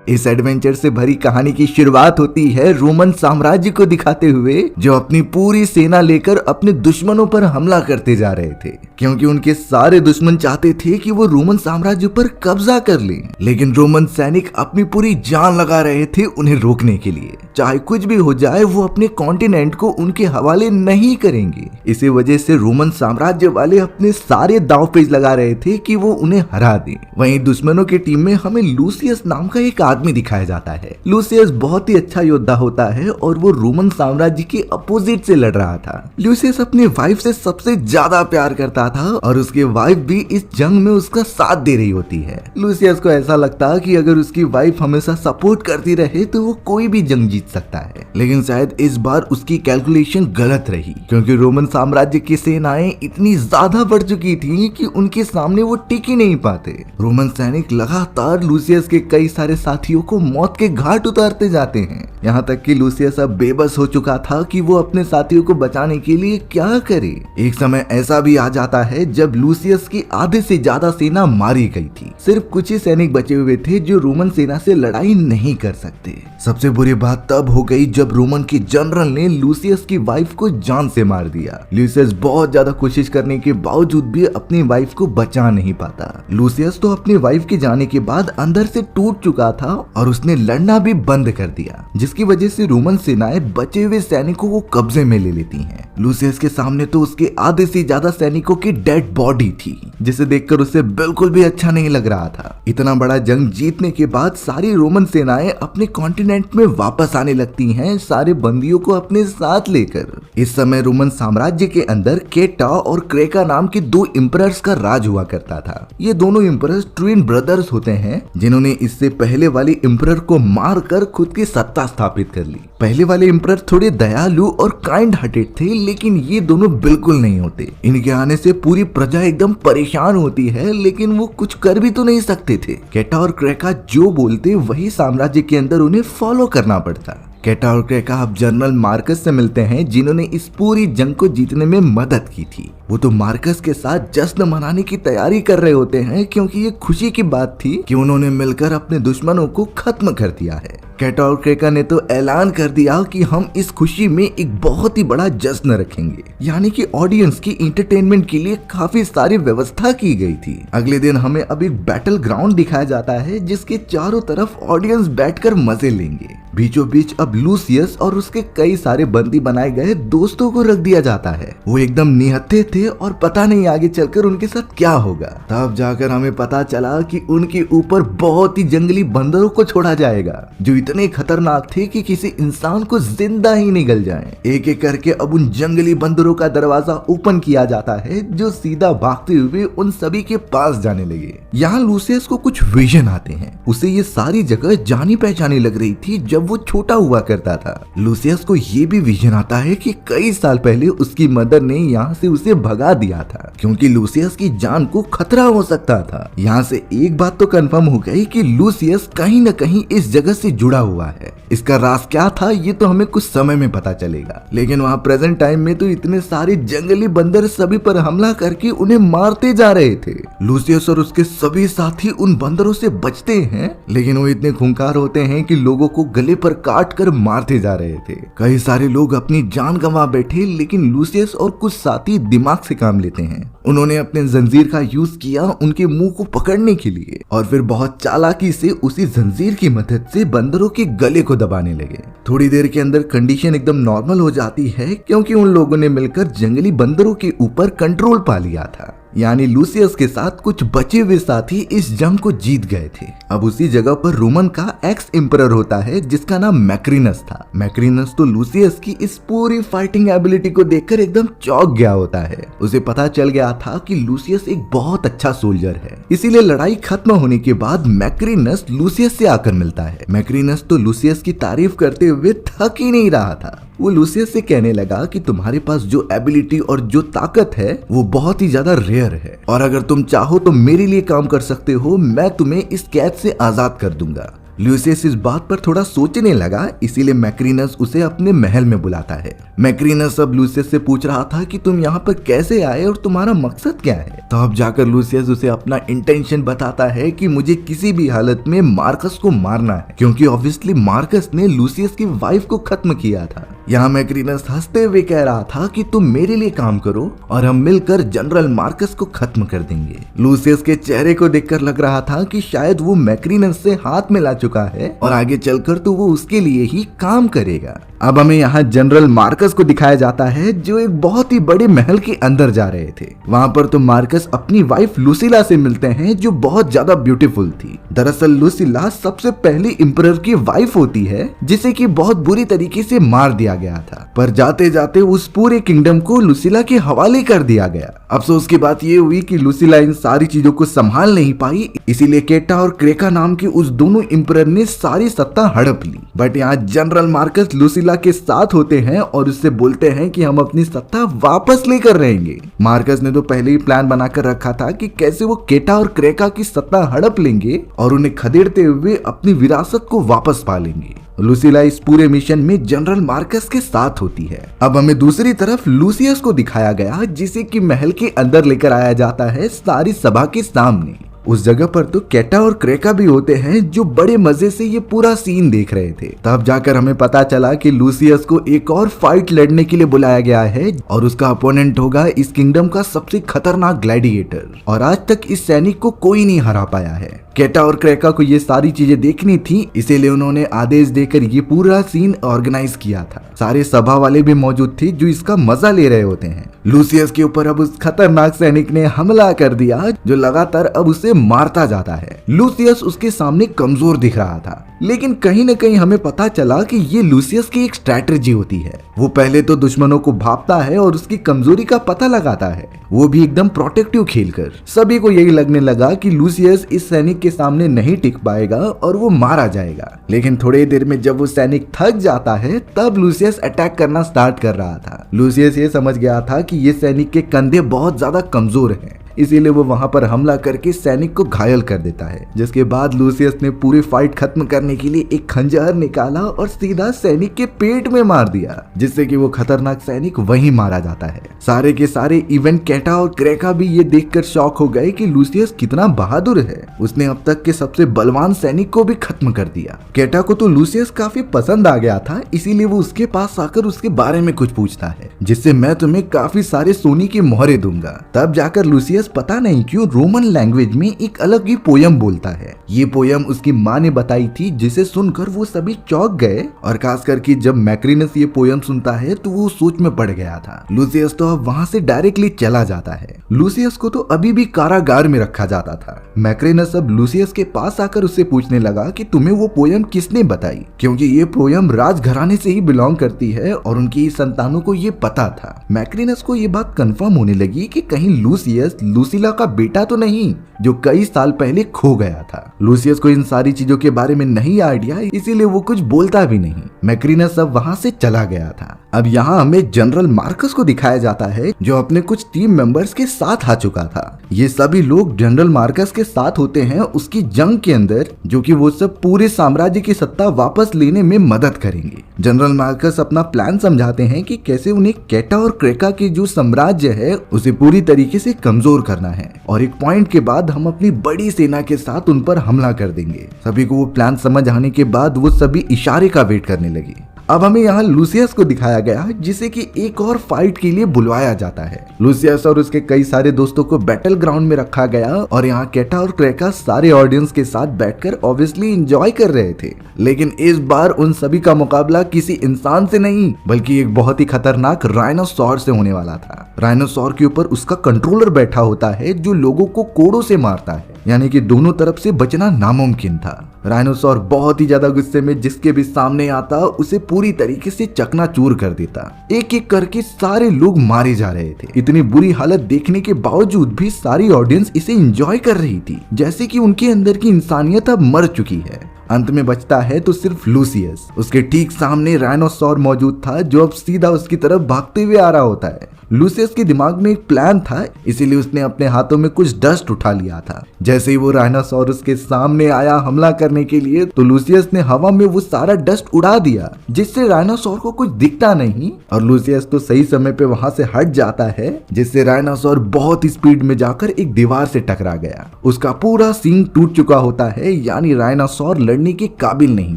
इस एडवेंचर से भरी कहानी की शुरुआत होती है रोमन साम्राज्य को दिखाते हुए, जो अपनी पूरी सेना लेकर अपने दुश्मनों पर हमला करते जा रहे थे, क्योंकि उनके सारे दुश्मन चाहते थे कि वो रोमन साम्राज्य पर कब्जा कर लें। लेकिन रोमन सैनिक अपनी पूरी जान लगा रहे थे उन्हें रोकने के लिए। चाहे कुछ भी हो जाए, वो अपने कॉन्टिनेंट को उनके हवाले नहीं करेंगे। इसी वजह से रोमन साम्राज्य वाले अपने सारे दांव पेच लगा रहे थे कि वो उन्हें हरा दें। वहीं दुश्मनों की टीम में हमें लूसियस नाम का एक आदमी दिखाया जाता है। लूसियस बहुत ही अच्छा योद्धा होता है और वो रोमन साम्राज्य के अपोजिट से लड़ रहा था। लूसियस अपनी वाइफ से सबसे ज्यादा प्यार करता था और उसकी वाइफ भी इस जंग में उसका साथ दे रही होती है। लूसियस को ऐसा लगता कि अगर उसकी वाइफ हमेशा सपोर्ट करती रहे तो वो कोई भी जंग जीत सकता है। लेकिन शायद इस बार उसकी कैलकुलेशन गलत रही, क्योंकि रोमन साम्राज्य की सेनाएं इतनी ज्यादा बढ़ चुकी थी कि उनके सामने वो टिक ही नहीं पाते। रोमन सैनिक लगातार लूसियस के कई सारे साथियों को मौत के घाट उतारते जाते हैं। यहाँ तक कि लूसियस अब बेबस हो चुका था कि वो अपने साथियों को बचाने के लिए क्या करे। एक समय ऐसा भी आ जाता है जब लूसियस की आधे से ज्यादा सेना मारी गई थी। सिर्फ कुछ ही सैनिक बचे हुए थे जो रोमन सेना से लड़ाई नहीं कर सकते। सबसे बुरी बात तब हो गई जब रोमन के जनरल ने लूसियस की वाइफ को जान से मार दिया। लूसियस बहुत ज्यादा कोशिश करने के बावजूद भी अपनी वाइफ को बचा नहीं पाता। लूसियस तो अपनी वाइफ के जाने के बाद अंदर से टूट चुका था और उसने लड़ना भी बंद कर दिया, जिसकी वजह से रोमन सेनाएं बचे हुए सैनिकों को कब्जे में ले लेती हैं। लूसियस के सामने तो उसके आधे से ज्यादा सैनिकों की डेड बॉडी थी, जिसे देखकर उसे बिल्कुल भी अच्छा नहीं लग रहा था। इतना बड़ा जंग जीतने के बाद सारी रोमन सेनाएं अपने कॉन्टिनेंट में वापस आने लगती हैं, सारे बंदियों को अपने साथ लेकर। इस समय रोमन साम्राज्य के अंदर केटा और क्रेका नाम के दो एम्परर्स का राज हुआ करता था। ये दोनों एम्परर्स ट्विन ब्रदर्स होते हैं, जिन्होंने इससे पहले वाले एम्परर को मारकर खुद की सत्ता स्थापित कर ली। पहले वाले एम्परर थोड़े दयालु और काइंड हार्टेड थे, लेकिन ये दोनों बिल्कुल नहीं होते। इनके आने से पूरी प्रजा एकदम परेशान होती है, लेकिन वो कुछ कर भी तो नहीं सकते थे। केटा और क्रेका जो बोलते वही साम्राज्य के अंदर उन्हें फॉलो करना पड़ता। केटा और क्रेका अब जनरल मार्कस से मिलते हैं, जिन्होंने इस पूरी जंग को जीतने में मदद की थी। वो तो मार्कस के साथ जश्न मनाने की तैयारी कर रहे होते हैं, क्योंकि ये खुशी की बात थी कि उन्होंने मिलकर अपने दुश्मनों को खत्म कर दिया है। केटा और क्रेका ने तो ऐलान कर दिया कि हम इस खुशी में एक बहुत ही बड़ा जश्न रखेंगे, यानी कि ऑडियंस की एंटरटेनमेंट के लिए काफी सारी व्यवस्था की गई थी। अगले दिन हमें अब एक बैटल ग्राउंड दिखाया जाता है, जिसके चारों तरफ ऑडियंस बैठकर मजे लेंगे। बीचों बीच अब लूसियस और उसके कई सारे बंदी बनाए गए दोस्तों को रख दिया जाता है। वो एकदम निहत्थे थे और पता नहीं आगे चलकर उनके साथ क्या होगा। तब जाकर हमें पता चला कि उनके ऊपर बहुत ही जंगली बंदरों को छोड़ा जाएगा, जो इतने खतरनाक थे कि किसी इंसान को जिंदा ही निगल जाए। एक एक करके अब उन जंगली बंदरों का दरवाजा ओपन किया जाता है, जो सीधा भागते हुए उन सभी के पास जाने लगे। यहाँ लूसियस को कुछ विजन आते हैं। उसे ये सारी जगह जानी पहचानी लग रही थी जब वो छोटा हुआ करता था। लूसियस को ये भी विजन आता है कि कई साल पहले उसकी मदर ने यहाँ से उसे भगा दिया था, क्योंकि लूसियस की जान को खतरा हो सकता था। यहाँ से एक बात तो कंफर्म हो गई कि लूसियस कहीं न कहीं इस जगह से जुड़ा हुआ है। इसका राज क्या था ये तो हमें कुछ समय में पता चलेगा, लेकिन वहाँ प्रेजेंट टाइम में तो इतने सारे जंगली बंदर सभी पर हमला करके उन्हें मारते जा रहे थे। लूसियस और उसके सभी साथी उन बंदरों से बचते हैं, लेकिन वो इतने खूंखार होते हैं कि लोगों को गले पर काट कर मारते जा रहे थे। कई सारे लोग अपनी जान गंवा बैठे, लेकिन लूसियस और कुछ साथी दिमाग से काम लेते हैं। उन्होंने अपने जंजीर का यूज किया उनके मुंह को पकड़ने के लिए, और फिर बहुत चालाकी से उसी जंजीर की मदद से बंदरों के गले को दबाने लगे। थोड़ी देर के अंदर कंडीशन एकदम नॉर्मल हो जाती है, क्योंकि उन लोगों ने मिलकर जंगली बंदरों के ऊपर कंट्रोल पा लिया था। यानी लूसियस के साथ कुछ बचे हुए साथी इस जंग को जीत गए थे। अब उसी जगह पर रोमन का एक्स एम्परर होता है, जिसका नाम मैक्रिनस था। मैक्रिनस तो लूसियस की इस पूरी फाइटिंग एबिलिटी को देखकर एकदम चौंक गया होता है। उसे पता चल गया था कि लूसियस एक बहुत अच्छा सोल्जर है, इसीलिए लड़ाई खत्म होने के बाद मैक्रिनस लूसियस से आकर मिलता है। मैक्रिनस तो लूसियस की तारीफ करते हुए थक ही नहीं रहा था। वो लूसियस से कहने लगा कि तुम्हारे पास जो एबिलिटी और जो ताकत है वो बहुत ही ज्यादा रेयर है, और अगर तुम चाहो तो मेरे लिए काम कर सकते हो। मैं तुम्हें इस कैद से आजाद कर दूंगा। लूसियस इस बात पर थोड़ा सोचने लगा, इसीलिए मैक्रिनस उसे अपने महल में बुलाता है। मैक्रिनस अब लूसियस से पूछ रहा था कि तुम यहाँ पर कैसे आए और तुम्हारा मकसद क्या है। तब जाकर लूसियस उसे अपना इंटेंशन बताता है कि मुझे किसी भी हालत में मार्कस को मारना है, क्योंकि ऑब्वियसली मार्कस ने लूसियस की वाइफ को खत्म किया था। यहाँ मैक्रिनस हंसते हुए कह रहा था कि तुम मेरे लिए काम करो और हम मिलकर जनरल मार्कस को खत्म कर देंगे। लूसियस के चेहरे को देखकर लग रहा था कि शायद वो मैक्रिनस से हाथ मिला चुका है और आगे चलकर तो वो उसके लिए ही काम करेगा। अब हमें यहाँ जनरल मार्कस को दिखाया जाता है जो एक बहुत ही बड़े महल के अंदर जा रहे थे। वहाँ पर तो मार्कस अपनी वाइफ लूसिला से मिलते हैं जो बहुत ज्यादा ब्यूटीफुल थी। दरअसल लूसिला सबसे पहली एम्परर की वाइफ होती है जिसे कि बहुत बुरी तरीके से मार दिया गया था, पर जाते जाते उस पूरे किंगडम को लूसिला के हवाले कर दिया गया। अफसोस की बात ये हुई कि लूसिला इन सारी चीजों को संभाल नहीं पाई, इसीलिए केटा और क्रेका नाम के उस दोनों एम्परर ने सारी सत्ता हड़प ली। बट यहाँ जनरल मार्कस लूसिला के साथ होते हैं और उससे बोलते हैं कि हम अपनी सत्ता वापस लेकर रहेंगे। मार्कस ने तो पहले ही प्लान बनाकर रखा था कि कैसे वो केटा और क्रेका की सत्ता हड़प लेंगे और उन्हें खदेड़ते हुए अपनी विरासत को वापस पा लेंगे। लूसिला इस पूरे मिशन में जनरल मार्कस के साथ होती है। अब हमें दूसरी तरफ लूसियस को दिखाया गया जिसे कि महल के अंदर लेकर आया जाता है सारी सभा के सामने। उस जगह पर तो केटा और क्रेका भी होते हैं जो बड़े मजे से ये पूरा सीन देख रहे थे। तब जाकर हमें पता चला कि लूसियस को एक और फाइट लड़ने के लिए बुलाया गया है और उसका अपोनेंट होगा इस किंगडम का सबसे खतरनाक ग्लैडिएटर, और आज तक इस सैनिक को कोई नहीं हरा पाया है। केटा और क्रेका को ये सारी चीजें देखनी थी, इसीलिए उन्होंने आदेश देकर ये पूरा सीन ऑर्गेनाइज किया था। सारे सभा वाले भी मौजूद थे जो इसका मजा ले रहे होते हैं। लूसियस के ऊपर अब उस खतरनाक सैनिक ने हमला कर दिया जो लगातार अब उसे मारता जाता है। लूसियस उसके सामने कमजोर दिख रहा था, लेकिन कहीं न कहीं हमें पता चला कि ये लूसियस की एक स्ट्रैटेजी होती है। वो पहले तो दुश्मनों को भांपता है और उसकी कमजोरी का पता लगाता है, वो भी एकदम प्रोटेक्टिव खेलकर। सभी को यही लगने लगा कि लूसियस इस सैनिक के सामने नहीं टिक पाएगा और वो मारा जाएगा, लेकिन थोड़ी देर में जब वो सैनिक थक जाता है तब लूसियस अटैक करना स्टार्ट कर रहा था। लूसियस ये समझ गया था कि ये सैनिक के कंधे बहुत ज्यादा कमजोर हैं, इसीलिए वो वहां पर हमला करके सैनिक को घायल कर देता है। जिसके बाद लूसियस ने पूरी फाइट खत्म करने के लिए एक खंजर निकाला और सीधा सैनिक के पेट में मार दिया, जिससे कि वो खतरनाक सैनिक वहीं मारा जाता है। सारे के सारे इवन केटा और क्रेका भी ये देखकर शॉक हो गए कि लूसियस कितना बहादुर है। उसने अब तक के सबसे बलवान सैनिक को भी खत्म कर दिया। केटा को तो लूसियस काफी पसंद आ गया था, इसीलिए वो उसके पास आकर उसके बारे में कुछ पूछता है, जिससे मैं तुम्हें काफी सारे सोने की मोहरे दूंगा। तब जाकर लूसियस पता नहीं क्यों रोमन लैंग्वेज में एक अलग ही पोयम बोलता है। ये पोयम उसकी माँ ने बताई थी, जिसे सुनकर वो सभी चौंक गए, और खास करके जब मैक्रिनस ये पोयम सुनता है तो वो सोच में पड़ गया था। लूसियस तो अब वहाँ से डायरेक्टली चला जाता है। लूसियस को तो अभी भी कारागार में रखा जाता था। मैक्रिनस अब लूसियस के पास आकर उससे पूछने लगा कि तुम्हें वो पोयम किसने बताई, क्योंकि ये पोयम राजघराने से ही बिलोंग करती है और उनकी संतानों को ये पता था। मैक्रिनस को ये बात कंफर्म होने लगी कि कहीं लूसियस लूसिला का बेटा तो नहीं जो कई साल पहले खो गया था। लूसियस को इन सारी चीजों के बारे में नहीं आइडिया, इसीलिए वो कुछ बोलता भी नहीं। मैक्रिनस अब वहां से चला गया था। अब यहाँ हमें जनरल मार्कस को दिखाया जाता है जो अपने कुछ टीम मेंबर्स के साथ आ चुका था। ये सभी लोग जनरल मार्कस के साथ होते हैं उसकी जंग के अंदर, जो कि वो सब पूरे साम्राज्य की सत्ता वापस लेने में मदद करेंगे। जनरल मार्कस अपना प्लान समझाते हैं कि कैसे उन्हें केटा और क्रेका के जो साम्राज्य है उसे पूरी तरीके से कमजोर करना है, और एक पॉइंट के बाद हम अपनी बड़ी सेना के साथ उन पर हमला कर देंगे। सभी को वो प्लान समझ आने के बाद वो सभी इशारे का वेट करने लगे। अब हमें यहाँ लूसियस को दिखाया गया जिसे कि एक और फाइट के लिए बुलवाया जाता है। लूसियस और उसके कई सारे दोस्तों को बैटल ग्राउंड में रखा गया और यहाँ केटा और क्रेका सारे ऑडियंस के साथ बैठकर ऑब्वियसली एंजॉय कर रहे थे। लेकिन इस बार उन सभी का मुकाबला किसी इंसान से नहीं बल्कि एक बहुत ही खतरनाक राइनोसॉर से होने वाला था। राइनोसॉर के ऊपर उसका कंट्रोलर बैठा होता है जो लोगों को कोड़ों से मारता है, यानी कि दोनों तरफ से बचना नामुमकिन था। राइनोसॉर बहुत ही ज्यादा गुस्से में जिसके भी सामने आता उसे पूरी तरीके से चकनाचूर कर देता। एक एक करके सारे लोग मारे जा रहे थे। इतनी बुरी हालत देखने के बावजूद भी सारी ऑडियंस इसे एंजॉय कर रही थी, जैसे कि उनके अंदर की इंसानियत अब मर चुकी है। अंत में बचता है तो सिर्फ लूसियस। उसके ठीक सामने राइनोसॉर मौजूद था जो अब सीधा उसकी तरफ भागते हुए आ रहा होता है। लूसियस के दिमाग में एक प्लान था, इसीलिए उसने अपने हाथों में कुछ डस्ट उठा लिया था। जैसे ही वो राइनोसोरस के सामने आया हमला करने के लिए, तो लूसियस ने हवा में वो सारा डस्ट उड़ा दिया, जिससे राइनोसोर को कुछ दिखता नहीं और लूसियस तो सही समय पे वहां से हट जाता है, जिससे राइनोसोर बहुत स्पीड में जाकर एक दीवार से टकरा गया। उसका पूरा सींग टूट चुका होता है, यानी राइनोसोर लड़ने के काबिल नहीं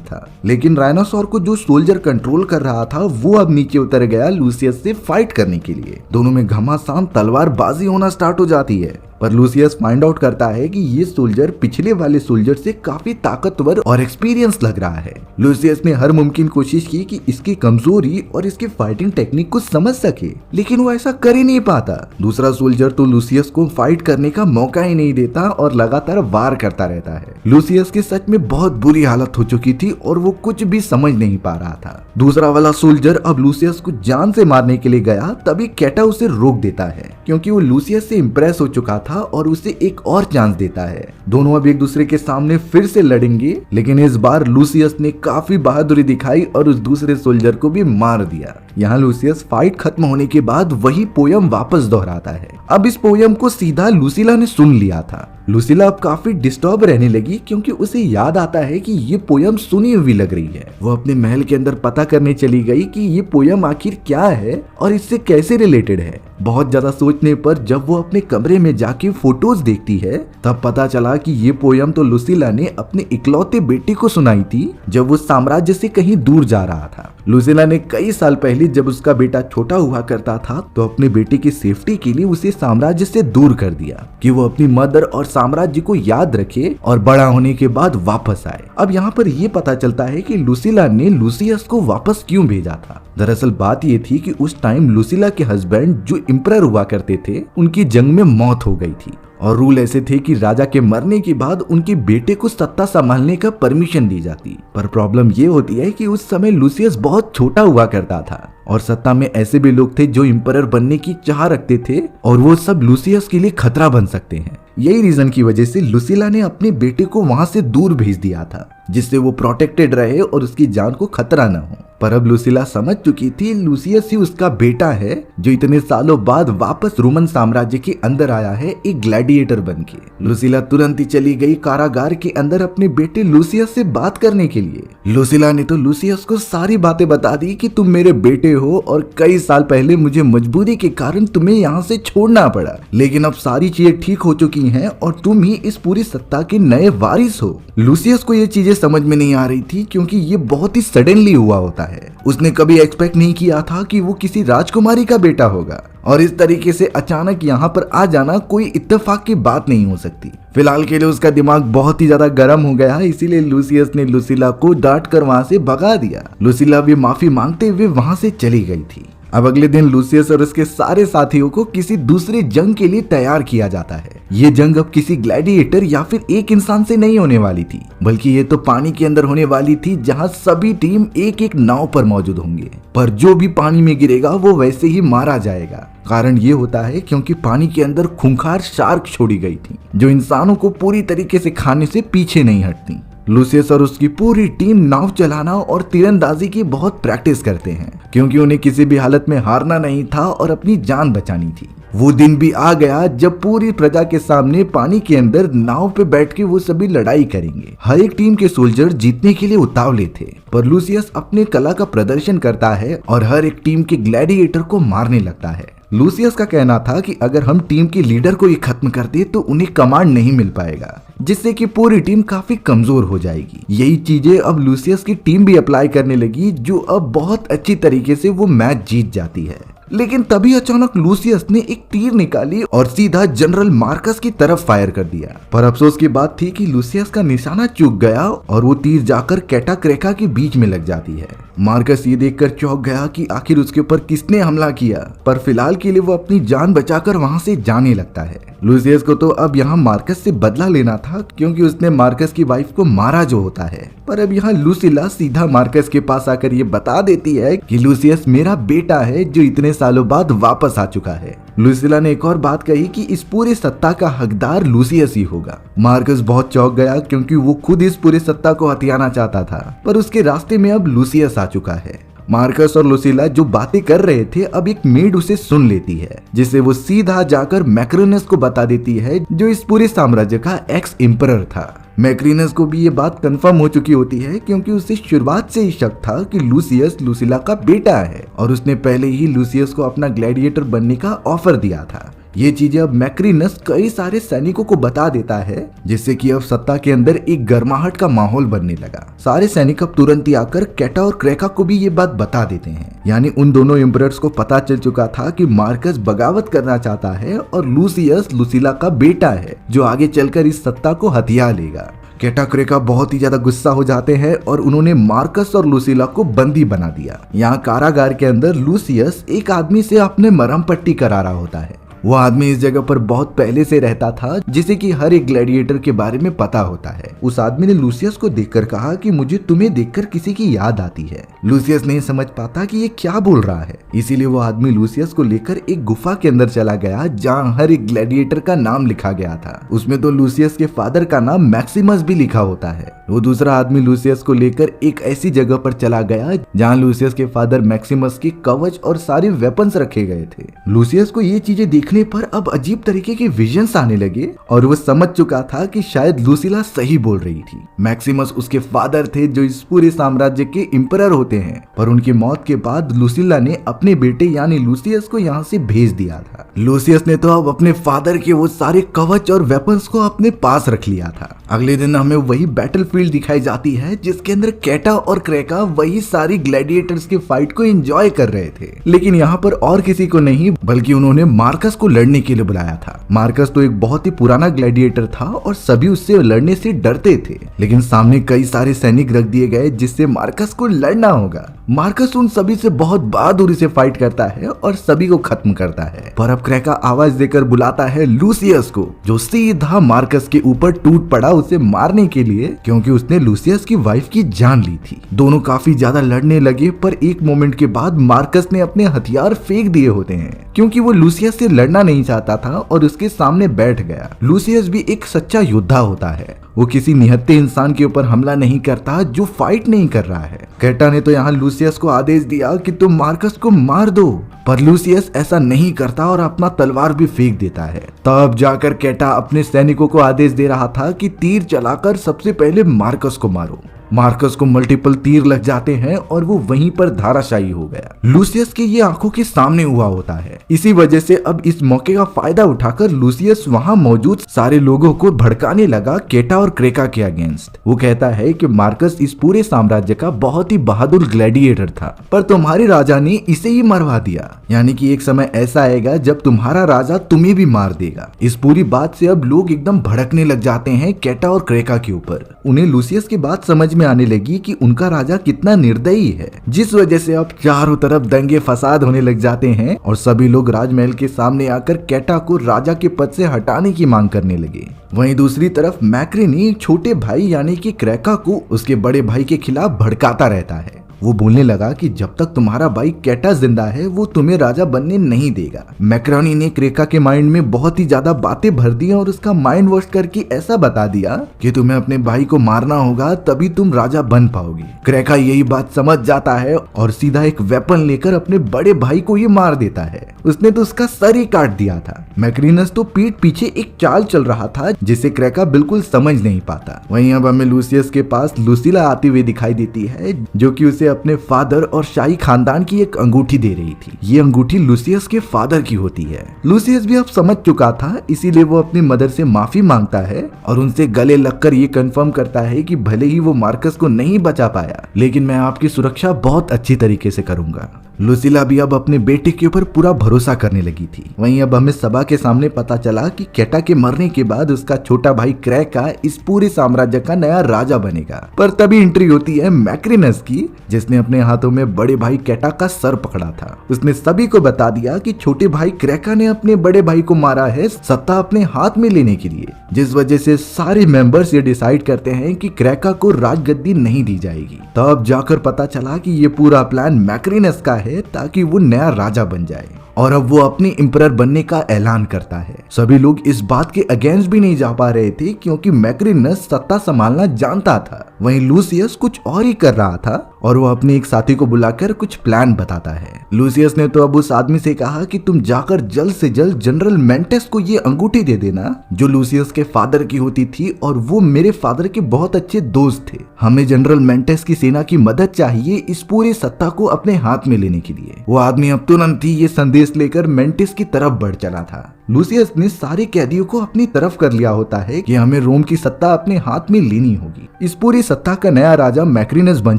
था। लेकिन राइनोसोर को जो सोल्जर कंट्रोल कर रहा था वो अब नीचे उतर गया लूसियस से फाइट करने के लिए। दोनों में घमासान तलवारबाजी होना स्टार्ट हो जाती है, पर लूसियस फाइंड आउट करता है कि ये सोल्जर पिछले वाले सोल्जर से काफी ताकतवर और एक्सपीरियंस लग रहा है। लूसियस ने हर मुमकिन कोशिश की कि इसकी कमजोरी और इसकी फाइटिंग टेक्निक को समझ सके, लेकिन वो ऐसा कर ही नहीं पाता। दूसरा सोल्जर तो लूसियस को फाइट करने का मौका ही नहीं देता और लगातार वार करता रहता है। लूसियस की सच में बहुत बुरी हालत हो चुकी थी और वो कुछ भी समझ नहीं पा रहा था। दूसरा वाला सोल्जर अब लूसियस को जान से मारने के लिए गया, तभी कैटा उसे रोक देता है, क्योंकि वो लूसियस से इम्प्रेस हो चुका था और उसे एक और चांस देता है। दोनों अब एक दूसरे के सामने फिर से लड़ेंगे, लेकिन इस बार लूसियस ने काफी बहादुरी दिखाई और उस दूसरे सोल्जर को भी मार दिया। यहाँ लूसियस फाइट खत्म होने के बाद वही पोयम वापस दोहराता है। अब इस पोयम को सीधा लूसिला ने सुन लिया था। लूसिला अब काफी डिस्टर्ब रहने लगी, क्योंकि उसे याद आता है कि ये पोयम सुनी हुई लग रही है। वो अपने महल के अंदर पता करने चली गई कि ये पोयम आखिर क्या है और इससे कैसे रिलेटेड है। बहुत ज्यादा सोचने पर जब वो अपने कमरे में जाके फोटोज देखती है, तब पता चला कि ये पोयम तो लूसिला ने अपने इकलौते बेटे को सुनाई थी जब वो साम्राज्य से कहीं दूर जा रहा था। लूसिला ने कई साल पहले जब उसका बेटा छोटा हुआ करता था, तो अपने बेटे की सेफ्टी के लिए उसे साम्राज्य से दूर कर दिया कि वो अपनी मदर और साम्राज्य को याद रखे और बड़ा होने के बाद वापस आए। अब यहाँ पर ये पता चलता है कि लूसिला ने लूसियस को वापस क्यों भेजा था। दरअसल बात ये थी कि उस टाइम लूसिला के हस्बैंड जो एम्परर हुआ करते थे, उनकी जंग में मौत हो गई थी और रूल ऐसे थे कि राजा के मरने के बाद उनके बेटे को सत्ता संभालने का परमिशन दी जाती। पर प्रॉब्लम ये होती है कि उस समय लूसियस बहुत छोटा हुआ करता था और सत्ता में ऐसे भी लोग थे जो एम्परर बनने की चाह रखते थे और वो सब लूसियस के लिए खतरा बन सकते हैं। यही रीजन की वजह से लूसिला ने अपने बेटे को वहां से दूर भेज दिया था, जिससे वो प्रोटेक्टेड रहे और उसकी जान को खतरा न हो। पर अब लूसिला समझ चुकी थी लूसियस ही उसका बेटा है, जो इतने सालों बाद वापस रोमन साम्राज्य के अंदर आया है एक ग्लैडिएटर बनके। लूसिला तुरंत ही चली गई कारागार के अंदर अपने बेटे लूसियस से बात करने के लिए। लूसिला ने तो लूसियस को सारी बातें बता दी कि तुम मेरे बेटे हो और कई साल पहले मुझे मजबूरी के कारण तुम्हें यहाँ से छोड़ना पड़ा, लेकिन अब सारी चीजें ठीक हो चुकी हैं और तुम ही इस पूरी सत्ता के नए वारिस हो। लूसियस को ये चीजें समझ में नहीं आ रही थी, क्योंकि ये बहुत ही सडनली हुआ होता है। उसने कभी एक्सपेक्ट नहीं किया था कि वो किसी राजकुमारी का बेटा होगा और इस तरीके से अचानक यहाँ पर आ जाना कोई इत्तेफाक की बात नहीं हो सकती। फिलहाल के लिए उसका दिमाग बहुत ही ज्यादा गर्म हो गया, इसीलिए लूसियस ने लूसिला को डांट कर वहां से भगा दिया। लूसिला भी माफी मांगते हुए वहां से चली गई थी। अब अगले दिन लूसियस और उसके सारे साथियों को किसी दूसरे जंग के लिए तैयार किया जाता है। ये जंग अब किसी ग्लैडिएटर या फिर एक इंसान से नहीं होने वाली थी, बल्कि ये तो पानी के अंदर होने वाली थी, जहां सभी टीम एक एक नाव पर मौजूद होंगे। पर जो भी पानी में गिरेगा वो वैसे ही मारा जाएगा। कारण ये होता है क्योंकि पानी के अंदर खूंखार शार्क छोड़ी गई थी, जो इंसानों को पूरी तरीके से खाने से पीछे नहीं हटती। लूसियस और उसकी पूरी टीम नाव चलाना और तीरंदाजी की बहुत प्रैक्टिस करते हैं, क्योंकि उन्हें किसी भी हालत में हारना नहीं था और अपनी जान बचानी थी। वो दिन भी आ गया जब पूरी प्रजा के सामने पानी के अंदर नाव पे बैठ के वो सभी लड़ाई करेंगे। हर एक टीम के सोल्जर जीतने के लिए उतावले थे, पर लूसियस अपने कला का प्रदर्शन करता है और हर एक टीम के ग्लैडिएटर को मारने लगता है। लूसियस का कहना था कि अगर हम टीम के लीडर को ही खत्म कर दे तो उन्हें कमांड नहीं मिल पाएगा, जिससे कि पूरी टीम काफी कमजोर हो जाएगी। यही चीजें अब लूसियस की टीम भी अप्लाई करने लगी, जो अब बहुत अच्छी तरीके से वो मैच जीत जाती है। लेकिन तभी अचानक लूसियस ने एक तीर निकाली और सीधा जनरल मार्कस की तरफ फायर कर दिया। पर अफसोस की बात थी कि लूसियस का निशाना चूक गया और वो तीर जाकर कैटा क्रेका के बीच में लग जाती है। मार्कस ये देखकर चौंक गया कि आखिर उसके ऊपर किसने हमला किया, पर फिलहाल के लिए वो अपनी जान बचाकर वहां से जाने लगता है। लूसियस को तो अब यहाँ मार्कस से बदला लेना था, क्योंकि उसने मार्कस की वाइफ को मारा जो होता है। पर अब यहाँ लूसिला सीधा मार्कस के पास आकर ये बता देती है कि लूसियस मेरा बेटा है, जो इतने सालों बाद वापस आ चुका है। लूसिला ने एक और बात कही कि इस पूरे सत्ता का हकदार लूसियस ही होगा। मार्कस बहुत चौंक गया, क्योंकि वो खुद इस पूरे सत्ता को हथियाना चाहता था, पर उसके रास्ते में अब लूसियस आ चुका है। मार्कस और लुसीला जो बातें कर रहे थे अब एक मेड उसे सुन लेती है, जिसे वो सीधा जाकर मैक्रिनस को बता देती है जो इस पूरे साम्राज्य का एक्स एम्परर था। मैक्रिनस को भी ये बात कंफर्म हो चुकी होती है क्योंकि उसे शुरुआत से ही शक था कि लूसियस लुसीला का बेटा है और उसने पहले ही लूसियस को अपना ग्लैडिएटर बनने का ऑफर दिया था। ये चीजें अब मैक्रिनस कई सारे सैनिकों को बता देता है, जिससे कि अब सत्ता के अंदर एक गर्माहट का माहौल बनने लगा। सारे सैनिक अब तुरंत ही आकर कैटा और क्रेका को भी ये बात बता देते हैं। यानी उन दोनों एम्परर्स को पता चल चुका था कि मार्कस बगावत करना चाहता है और लूसियस लुसीला का बेटा है जो आगे चलकर इस सत्ता को हथिया लेगा। कैटा क्रेका बहुत ही ज्यादा गुस्सा हो जाते हैं और उन्होंने मार्कस और लुसीला को बंदी बना दिया। यहाँ कारागार के अंदर लूसियस एक आदमी से अपने मरहम पट्टी करा रहा होता है। वो आदमी इस जगह पर बहुत पहले से रहता था, जिसे कि हर एक ग्लैडिएटर के बारे में पता होता है। उस आदमी ने लूसियस को देखकर कहा कि मुझे तुम्हें देखकर किसी की याद आती है। लूसियस नहीं समझ पाता कि ये क्या बोल रहा है, इसीलिए वो आदमी लूसियस को लेकर एक गुफा के अंदर चला गया जहाँ हर एक ग्लैडिएटर का नाम लिखा गया था। उसमें तो लूसियस के फादर का नाम मैक्सिमस भी लिखा होता है। वो दूसरा आदमी लूसियस को लेकर एक ऐसी जगह पर चला गया जहाँ लूसियस के फादर मैक्सिमस के कवच और सारे वेपन्स रखे गए थे। लूसियस को ये चीजें देखने पर अब अजीब तरीके के विजन्स आने लगे और वो समझ चुका था कि शायद लुसीला सही बोल रही थी। मैक्सिमस उसके फादर थे जो इस पूरे साम्राज्य के एम्परर होते हैं, पर उनकी मौत के बाद लुसीला ने अपने बेटे यानी लूसियस को यहाँ से भेज दिया था। लूसियस ने तो अब अपने फादर के वो सारे कवच और वेपन्स को अपने पास रख लिया था। अगले दिन हमें वही बैटलफील्ड दिखाई जाती है जिसके अंदर कैटा और क्रेका वही सारी ग्लैडिएटर्स की फाइट को एंजॉय कर रहे थे, लेकिन यहाँ पर और किसी को नहीं बल्कि उन्होंने मार्कस को लड़ने के लिए बुलाया था। मार्कस तो एक बहुत ही पुराना ग्लैडिएटर था और सभी उससे लड़ने से डरते थे, लेकिन सामने कई सारे सैनिक रख दिए गए जिससे मार्कस को लड़ना होगा। मार्कस उन सभी से बहुत बहादुरी से फाइट करता है और सभी को खत्म करता है, पर अब क्रेका आवाज देकर बुलाता है लूसियस को, जो सीधा मार्कस के ऊपर टूट पड़ा उसे मारने के लिए, क्योंकि उसने लूसियस की वाइफ की जान ली थी। दोनों काफी ज्यादा लड़ने लगे, पर एक मोमेंट के बाद मार्कस ने अपने हथियार फेंक दिए होते हैं क्योंकि वो लूसियस से लड़ना नहीं चाहता था और उसके सामने बैठ गया। लूसियस भी एक सच्चा योद्धा होता है, वो किसी निहत्थे इंसान के ऊपर हमला नहीं करता जो फाइट नहीं कर रहा है। कैटा ने तो यहाँ लूसियस को आदेश दिया कि तुम मार्कस को मार दो, पर लूसियस ऐसा नहीं करता और अपना तलवार भी फेंक देता है। तब जाकर कैटा अपने सैनिकों को आदेश दे रहा था कि तीर चलाकर सबसे पहले मार्कस को मारो। मार्कस को मल्टीपल तीर लग जाते हैं और वो वहीं पर धाराशायी हो गया। लूसियस के ये आंखों के सामने हुआ होता है। इसी वजह से अब इस मौके का फायदा उठाकर लूसियस वहां मौजूद सारे लोगों को भड़काने लगा कैटा और क्रेका के अगेंस्ट। वो कहता है कि मार्कस इस पूरे साम्राज्य का बहुत ही बहादुर ग्लैडिएटर था, पर तुम्हारे राजा ने इसे ही मरवा दिया, यानी कि एक समय ऐसा आएगा जब तुम्हारा राजा तुम्हें भी मार देगा। इस पूरी बात से अब लोग एकदम भड़कने लग जाते हैं कैटा और क्रेका के ऊपर। उन्हें लूसियस की बात समझ में आने लगी कि उनका राजा कितना निर्दयी है, जिस वजह से अब चारों तरफ दंगे फसाद होने लग जाते हैं और सभी लोग राजमहल के सामने आकर कैटा को राजा के पद से हटाने की मांग करने लगे। वहीं दूसरी तरफ मैक्रिनी छोटे भाई यानी कि क्रेका को उसके बड़े भाई के खिलाफ भड़काता रहता है। वो बोलने लगा कि जब तक तुम्हारा भाई कैटा जिंदा है वो तुम्हें राजा बनने नहीं देगा। मैक्रोनी ने क्रेका के माइंड में बहुत ही ज्यादा बातें भर दी और उसका माइंड वॉश करके ऐसा बता दिया कि तुम्हें अपने भाई को मारना होगा तभी तुम राजा बन पाओगे। क्रेका यही बात समझ जाता है और सीधा एक वेपन लेकर अपने बड़े भाई को ही मार देता है। उसने तो उसका सर ही काट दिया था। मैक्रिनस तो पीठ पीछे एक चाल चल रहा था जिसे क्रेका बिल्कुल समझ नहीं पाता। वहीं अब हमें लूसियस के पास लुसीला आती हुई दिखाई देती है, जो कि उसे अपने फादर और शाही खानदान की एक अंगूठी दे रही थी। ये अंगूठी लूसियस के फादर की होती है। लूसियस भी अब समझ चुका था, इसीलिए वो अपनी मदर से माफी मांगता है और उनसे गले लगकर ये कंफर्म करता है कि भले ही वो मार्कस को नहीं बचा पाया, लेकिन मैं आपकी सुरक्षा बहुत अच्छी तरीके से करूंगा। लुसीला भी अब अपने बेटे के ऊपर पूरा भरोसा करने लगी थी। वहीं अब हमें सभा के सामने पता चला कि कैटा के मरने के बाद उसका छोटा भाई क्रेका इस पूरे साम्राज्य का नया राजा बनेगा। पर तभी एंट्री होती है मैक्रिनस की, जिसने अपने हाथों में बड़े भाई कैटा का सर पकड़ा था। उसने सभी को बता दिया कि छोटे भाई क्रेका ने अपने बड़े भाई को मारा है सत्ता अपने हाथ में लेने के लिए, जिस वजह से सारे मेंबर्स ये डिसाइड करते हैं कि क्रेका को राजगद्दी नहीं दी जाएगी। तब जाकर पता चला कि ये पूरा प्लान मैक्रिनस का है ताकि वो नया राजा बन जाए। और अब वो अपने इम्परर बनने का ऐलान करता है। सभी लोग इस बात के अगेंस्ट भी नहीं जा पा रहे थे क्योंकि मैक्रिनस सत्ता संभालना जानता था। वहीं लूसियस कुछ और ही कर रहा था और वो अपने एक साथी को बुलाकर कुछ प्लान बताता है। लूसियस ने तो अब उस आदमी से कहा कि तुम जाकर जल्द से जल्द जनरल मेंटेस को ये अंगूठी दे देना जो लूसियस के फादर की होती थी और वो मेरे फादर के बहुत अच्छे दोस्त थे। हमें जनरल मेंटेस की सेना की मदद चाहिए इस पूरी सत्ता को अपने हाथ में लेने के लिए। वो आदमी अब तुरंत ही ये संदेश लेकर मेंटिस की तरफ बढ़ चला था। लूसियस ने सारे कैदियों को अपनी तरफ कर लिया होता है कि हमें रोम की सत्ता अपने हाथ में लेनी होगी। इस पूरी सत्ता का नया राजा मैक्रिनस बन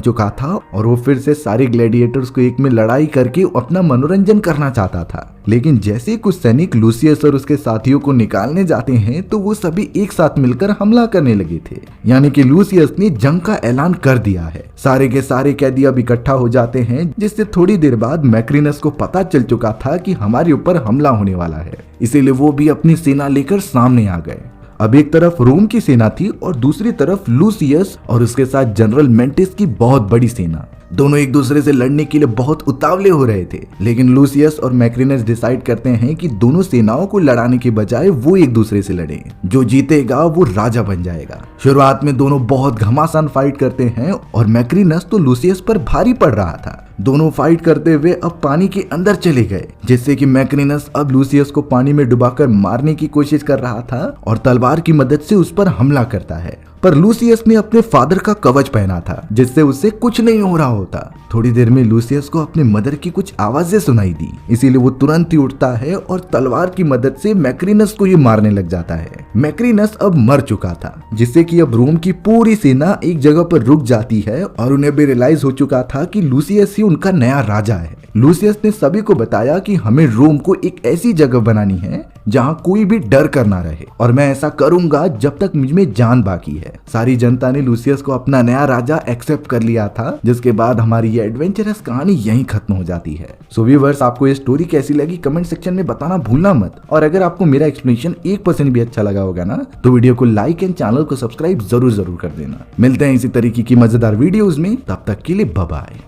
चुका था और वो फिर से सारे ग्लैडिएटर्स को एक में लड़ाई करके अपना मनोरंजन करना चाहता था। लेकिन जैसे कुछ सैनिक लूसियस और उसके साथियों को निकालने जाते हैं तो वो सभी एक साथ मिलकर हमला करने लगे थे। यानी कि लूसियस ने जंग का ऐलान कर दिया है। सारे के सारे कैदी अब इकट्ठा हो जाते हैं, जिससे थोड़ी देर बाद मैक्रिनस को पता चल चुका था कि हमारे ऊपर हमला होने वाला है। इसीलिए वो भी अपनी सेना लेकर सामने आ गए। अब एक तरफ रोम की सेना थी और दूसरी तरफ लूसियस और उसके साथ जनरल मेंटिस की बहुत बड़ी सेना। दोनों एक दूसरे से लड़ने के लिए बहुत उतावले हो रहे थे, लेकिन लूसियस और मैक्रिनस डिसाइड करते हैं कि दोनों सेनाओं को लड़ाने के बजाय वो एक दूसरे से लड़े। जो जीतेगा वो राजा बन जाएगा। शुरुआत में दोनों बहुत घमासान फाइट करते हैं और मैक्रिनस तो लूसियस पर भारी पड़ रहा था। दोनों फाइट करते हुए अब पानी के अंदर चले गए, जिससे कि मैक्रिनस अब लूसियस को पानी में डुबाकर मारने की कोशिश कर रहा था और तलवार की मदद से उस पर हमला करता है। पर लूसियस ने अपने फादर का कवच पहना था, जिससे उससे कुछ नहीं हो रहा होता। थोड़ी देर में लूसियस को अपने मदर की कुछ आवाजें सुनाई दी, इसीलिए वो तुरंत ही उठता है और तलवार की मदद से मैक्रिनस को ये मारने लग जाता है। मैक्रिनस अब मर चुका था, जिससे कि अब रोम की पूरी सेना एक जगह पर रुक जाती है और उन्हें भी रियलाइज हो चुका था कि लूसियस ही उनका नया राजा है। लूसियस ने सभी को बताया कि हमें रोम को एक ऐसी जगह बनानी है जहां कोई भी डर कर ना रहे, और मैं ऐसा करूंगा जब तक मुझ में जान बाकी है। सारी जनता ने लूसियस को अपना नया राजा एक्सेप्ट कर लिया था, जिसके बाद हमारी ये एडवेंचरस कहानी यहीं खत्म हो जाती है। सो व्यूअर्स, आपको ये स्टोरी कैसी लगी कमेंट सेक्शन में बताना भूलना मत। और अगर आपको मेरा एक्सप्लेनेशन 1% भी अच्छा लगा होगा ना, तो वीडियो को लाइक एंड चैनल को सब्सक्राइब जरूर कर देना। मिलते हैं इसी तरीके की मजेदार वीडियोस में, तब तक के लिए बाय बाय।